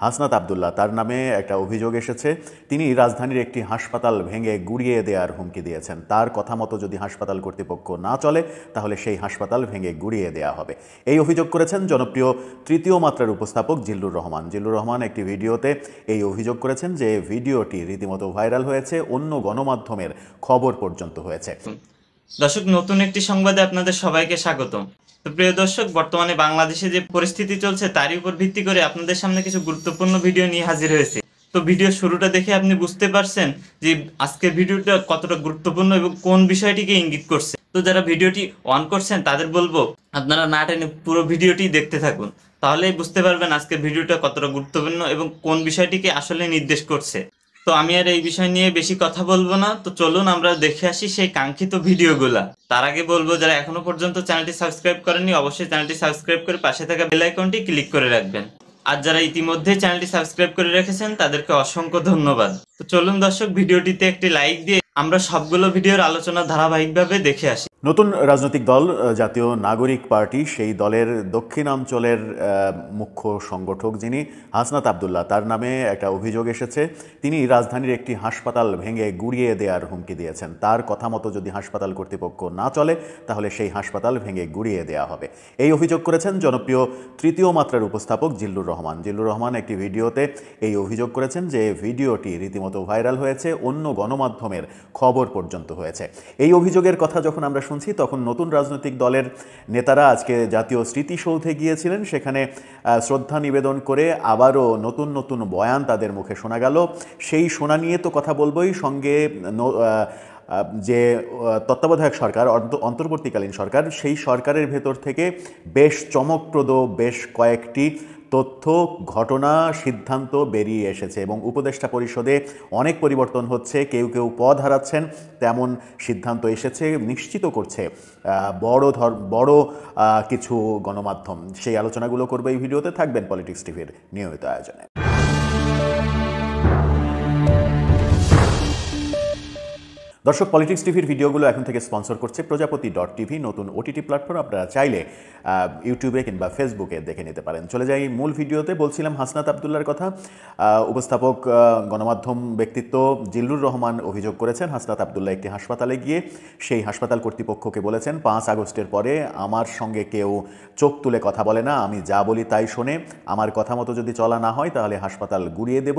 হাসনাত আব্দুল্লাহ, তার নামে একটা অভিযোগ এসেছে। তিনি রাজধানীর একটি হাসপাতাল ভেঙে গুড়িয়ে দেওয়ার হুমকি দিয়েছেন। তার কথা মতো যদি হাসপাতাল কর্তৃপক্ষ না চলে তাহলে সেই হাসপাতাল ভেঙে গুড়িয়ে দেওয়া হবে। এই অভিযোগ করেছেন জনপ্রিয় তৃতীয় মাত্রার উপস্থাপক জিল্লুর রহমান। জিল্লুর রহমান একটি ভিডিওতে এই অভিযোগ করেছেন যে ভিডিওটি রীতিমতো ভাইরাল হয়েছে, অন্য গণমাধ্যমের খবর পর্যন্ত হয়েছে। দর্শক, নতুন একটি সংবাদে আপনাদের সবাইকে স্বাগতম। তো প্রিয় দর্শক, বর্তমানে বাংলাদেশে যে পরিস্থিতি চলছে তারই উপর ভিত্তি করে আপনাদের সামনে কিছু গুরুত্বপূর্ণ ভিডিও নিয়ে হাজির হয়েছে। তো ভিডিও শুরুটা দেখে আপনি বুঝতে পারছেন যে আজকের ভিডিওটা কতটা গুরুত্বপূর্ণ এবং কোন বিষয়টিকে ইঙ্গিত করছে। তো যারা ভিডিওটি অন করছেন তাদের বলবো আপনারা না টেনে পুরো ভিডিওটি দেখতে থাকুন, তাহলেই বুঝতে পারবেন আজকের ভিডিওটা কতটা গুরুত্বপূর্ণ এবং কোন বিষয়টিকে আসলে নির্দেশ করছে। তো আমি আর এই বিষয় নিয়ে বেশি কথা বলবো না, তো চলুন আমরা দেখে আসি সেই কাঙ্ক্ষিত ভিডিওগুলা। তার আগে বলবো, যারা এখনো পর্যন্ত চ্যানেলটি সাবস্ক্রাইব করেননি অবশ্যই চ্যানেলটি সাবস্ক্রাইব করে পাশে থাকা বেল আইকনটি ক্লিক করে রাখবেন। আর যারা ইতিমধ্যে চ্যানেলটি সাবস্ক্রাইব করে রেখেছেন তাদেরকে অসংখ্য ধন্যবাদ। তো চলুন দর্শক, ভিডিওটিতে একটি লাইক দিয়ে আমরা সবগুলো ভিডিওর আলোচনা ধারাবাহিকভাবে দেখে আসি। নতুন রাজনৈতিক দল জাতীয় নাগরিক পার্টি, সেই দলের দক্ষিণাঞ্চলের মুখ্য সংগঠক যিনি হাসনাত আব্দুল্লাহ, তার নামে একটা অভিযোগ এসেছে। তিনি রাজধানীর একটি হাসপাতাল ভেঙে গুড়িয়ে দেওয়ার হুমকি দিয়েছেন। তার কথা মতো যদি হাসপাতাল কর্তৃপক্ষ না চলে তাহলে সেই হাসপাতাল ভেঙে গুড়িয়ে দেওয়া হবে। এই অভিযোগ করেছেন জনপ্রিয় তৃতীয় মাত্রার উপস্থাপক জিল্লুর রহমান। জিল্লুর রহমান একটি ভিডিওতে এই অভিযোগ করেছেন যে ভিডিওটি রীতিমতো ভাইরাল হয়েছে, অন্য গণমাধ্যমের খবর পর্যন্ত হয়েছে। এই অভিযোগের কথা যখন আমরা শুনছি তখন নতুন রাজনৈতিক দলের নেতারা আজকে জাতীয় স্মৃতিসৌধে গিয়েছিলেন। সেখানে শ্রদ্ধা নিবেদন করে আবারও নতুন নতুন বয়ান তাদের মুখে শোনা গেল। সেই শোনা নিয়ে তো কথা বলবোই, সঙ্গে যে তত্ত্বাবধায়ক সরকার, অন্তর্বর্তীকালীন সরকার, সেই সরকারের ভেতর থেকে বেশ চমকপ্রদ বেশ কয়েকটি তথ্য, ঘটনা, সিদ্ধান্ত বেরিয়ে এসেছে এবং উপদেষ্টা পরিষদে অনেক পরিবর্তন হচ্ছে। কেউ কেউ পদ হারাচ্ছেন, তেমন সিদ্ধান্ত এসেছে, নিশ্চিত করছে বড় কিছু গণমাধ্যম। সেই আলোচনাগুলো করবে এই ভিডিওতে। থাকবেন পলিটিক্স টিভির নিয়মিত আয়োজনে। দর্শক, পলিটিক্স টিভির ভিডিওগুলো এখন থেকে স্পন্সর করছে প্রজাপতি.tv, নতুন ওটিটি প্ল্যাটফর্ম। আপনারা চাইলে ইউটিউবে কিংবা ফেসবুকে দেখে নিতে পারেন। চলে যাই মূল ভিডিওতে। বলছিলাম হাসনাত আব্দুল্লাহর কথা। উপস্থাপক গণমাধ্যম ব্যক্তিত্ব জিল্লুর রহমান অভিযোগ করেছেন হাসনাত আব্দুল্লাহ একটি হাসপাতালে গিয়ে সেই হাসপাতাল কর্তৃপক্ষকে বলেছেন 5 আগস্টের পরে আমার সঙ্গে কেউ চোখ তুলে কথা বলে না, আমি যা বলি তাই শোনে, আমার কথা মতো যদি চলা না হয় তাহলে হাসপাতাল গুড়িয়ে দেব,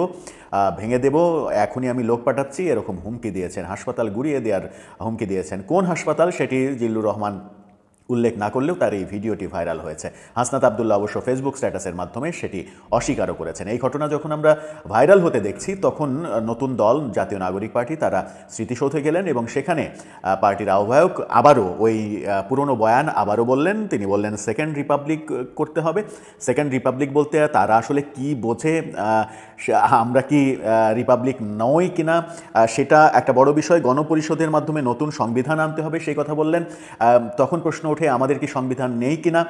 ভেঙে দেব, এখনই আমি লোক পাঠাচ্ছি, এরকম হুমকি দিয়েছেন। হাসপাতাল গুড়িয়ে দেওয়ার হুমকি দিয়েছেন। কোন হাসপাতাল সেটি জিল্লুর রহমান উল্লেখ না করলেও তার এই ভিডিওটি ভাইরাল হয়েছে। হাসনাত আব্দুল্লাহ অবশ্য ফেসবুক স্ট্যাটাসের মাধ্যমে সেটি অস্বীকারও করেছেন। এই ঘটনা যখন আমরা ভাইরাল হতে দেখছি তখন নতুন দল জাতীয় নাগরিক পার্টি তারা স্মৃতিসৌধে গেলেন এবং সেখানে পার্টির আহ্বায়ক আবারও ওই পুরনো বয়ান আবারও বললেন। তিনি বললেন সেকেন্ড রিপাবলিক করতে হবে। সেকেন্ড রিপাবলিক বলতে তারা আসলে কি বোঝে, আমরা কি রিপাবলিক নই কিনা সেটা একটা বড় বিষয়। গণপরিষদের মাধ্যমে নতুন সংবিধান আনতে হবে সেই কথা বললেন। তখন প্রশ্ন ওঠে আমাদের কি সংবিধান নেই কিনা?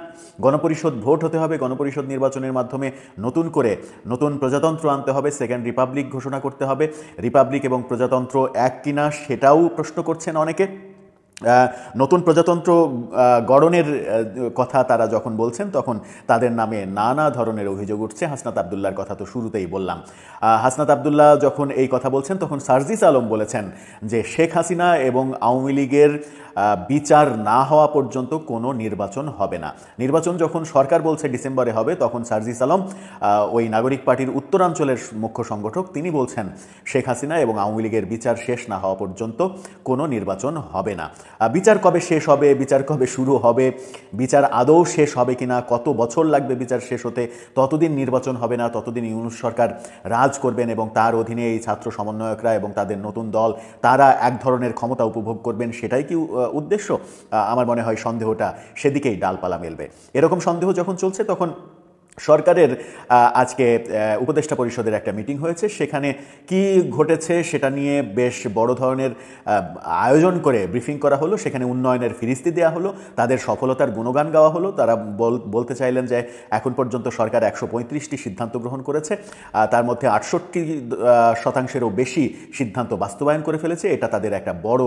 গণপরিষদ ভোট হতে হবে, গণপরিষদ নির্বাচনের মাধ্যমে নতুন করে নতুন প্রজাতন্ত্র আনতে হবে, সেকেন্ড রিপাবলিক ঘোষণা করতে হবে। রিপাবলিক এবং প্রজাতন্ত্র এক কিনা সেটাও প্রশ্ন করছেন অনেকে। নতুন প্রজাতন্ত্র গঠনের কথা তারা যখন বলছেন তখন তাদের নামে নানা ধরনের অভিযোগ উঠছে। হাসনাত আব্দুল্লাহর কথা তো শুরুতেই বললাম। হাসনাত আব্দুল্লাহ যখন এই কথা বলছেন তখন সার্জিস আলম বলেছেন যে শেখ হাসিনা এবং আওয়ামী লীগের বিচার না হওয়া পর্যন্ত কোনো নির্বাচন হবে না। নির্বাচন যখন সরকার বলছে ডিসেম্বরে হবে তখন সার্জিস আলম, ওই নাগরিক পার্টির উত্তরাঞ্চলের মুখ্য সংগঠক, তিনি বলছেন শেখ হাসিনা এবং আওয়ামী লীগের বিচার শেষ না হওয়া পর্যন্ত কোনো নির্বাচন হবে না। বিচার কবে শেষ হবে, বিচার কবে শুরু হবে, বিচার আদৌ শেষ হবে কিনা, কত বছর লাগবে বিচার শেষ হতে, ততদিন নির্বাচন হবে না, ততদিন ইউনূস সরকার রাজ করবেন এবং তার অধীনে এই ছাত্র সমন্বয়করা এবং তাদের নতুন দল তারা এক ধরনের ক্ষমতা উপভোগ করবেন, সেটাই কি উদ্দেশ্য? আমার মনে হয় সন্দেহটা সেদিকেই ডালপালা মেলবে। এরকম সন্দেহ যখন চলছে তখন সরকারের আজকে উপদেষ্টা পরিষদের একটা মিটিং হয়েছে। সেখানে কি ঘটেছে সেটা নিয়ে বেশ বড় ধরনের আয়োজন করে ব্রিফিং করা হলো। সেখানে উন্নয়নের ফিরিস্তি দেওয়া হলো, তাদের সফলতার গুণগান গাওয়া হলো। তারা বলতে চাইলেন যে এখন পর্যন্ত সরকার 135টি সিদ্ধান্ত গ্রহণ করেছে, তার মধ্যে 68% বেশি সিদ্ধান্ত বাস্তবায়ন করে ফেলেছে। এটা তাদের একটা বড়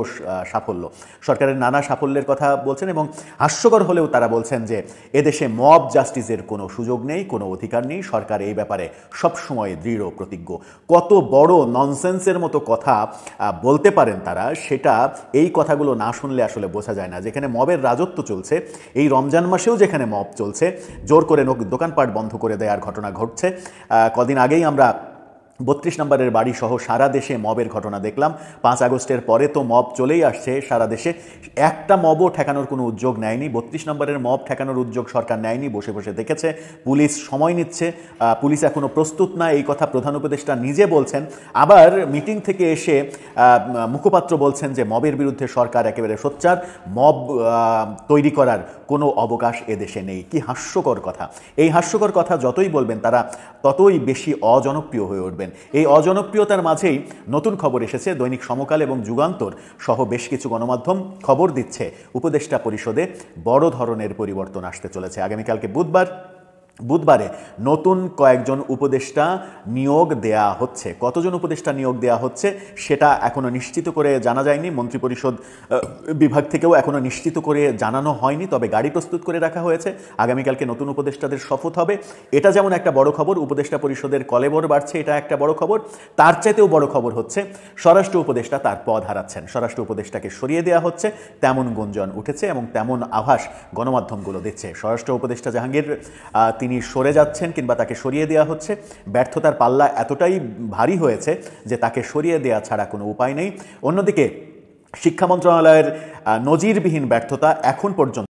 সাফল্য। সরকারের নানা সাফল্যের কথা বলছেন এবং হাস্যকর হলেও তারা বলছেন যে এদেশে মব জাস্টিসের কোনো সুযোগ নেই, নেই, কোনো অধিকার নেই। সরকার এই ব্যাপারে সবসময় দৃঢ় প্রতিজ্ঞ। কত বড় ননসেন্সের মতো কথা বলতে পারেন তারা, সেটা এই কথাগুলো না শুনলে আসলে বোঝা যায় না। যেখানে মবের রাজত্ব চলছে, এই রমজান মাসেও যেখানে মব চলছে, জোর করে দোকানপাট বন্ধ করে দেওয়ার ঘটনা ঘটছে। কদিন আগেই আমরা 32 নম্বরের বাড়ি সহ সারা দেশে মবের ঘটনা দেখলাম। 5 আগস্টের পরে তো মব চলেই আসছে সারা দেশে, একটা মবও ঠেকানোর কোনো উদ্যোগ নেয়নি। 32 নম্বরের মব ঠেকানোর উদ্যোগ সরকার নেয়নি, বসে বসে দেখেছে। পুলিশ সময় নিচ্ছে, পুলিশ এখনও প্রস্তুত না, এই কথা প্রধান উপদেষ্টা নিজে বলছেন। আবার মিটিং থেকে এসে মুখপাত্র বলছেন যে মবের বিরুদ্ধে সরকার একেবারে সোচ্চার, মব তৈরি করার কোনো অবকাশ এদেশে নেই। কি হাস্যকর কথা! এই হাস্যকর কথা যতই বলবেন তারা ততই বেশি অজনপ্রিয় হয়ে উঠবেন। এই অজনপ্রিয়তার মাঝেই নতুন খবর এসেছে। দৈনিক সমকাল এবং যুগান্তর সহ বেশ কিছু গণমাধ্যম খবর দিচ্ছে উপদেষ্টা পরিষদে বড় ধরনের পরিবর্তন আসতে চলেছে। আগামীকালকে বুধবারে নতুন কয়েকজন উপদেষ্টা নিয়োগ দেয়া হচ্ছে। কতজন উপদেষ্টা নিয়োগ দেয়া হচ্ছে সেটা এখনো নিশ্চিত করে জানা যায়নি। মন্ত্রিপরিষদ বিভাগ থেকেও এখনো নিশ্চিত করে জানানো হয়নি, তবে গাড়ি প্রস্তুত করে রাখা হয়েছে। আগামীকালকে নতুন উপদেষ্টাদের শপথ হবে। এটা যেমন একটা বড় খবর, উপদেষ্টা পরিষদের কলেবর বাড়ছে, এটা একটা বড় খবর। তার চাইতেও বড় খবর হচ্ছে স্বরাষ্ট্র উপদেষ্টা তার পদ হারাচ্ছেন। স্বরাষ্ট্র উপদেষ্টাকে সরিয়ে দেওয়া হচ্ছে, তেমন গুঞ্জন উঠেছে এবং তেমন আভাস গণমাধ্যমগুলো দিচ্ছে। স্বরাষ্ট্র উপদেষ্টা জাহাঙ্গীর তিনি সরে যাচ্ছেন কিংবা তাকে সরিয়ে দেওয়া হচ্ছে। ব্যর্থতার পাল্লা এতটাই ভারী হয়েছে যে তাকে সরিয়ে দেওয়া ছাড়া কোনো উপায় নেই। অন্যদিকে শিক্ষা মন্ত্রণালয়ের নজিরবিহীন ব্যর্থতা এখন পর্যন্ত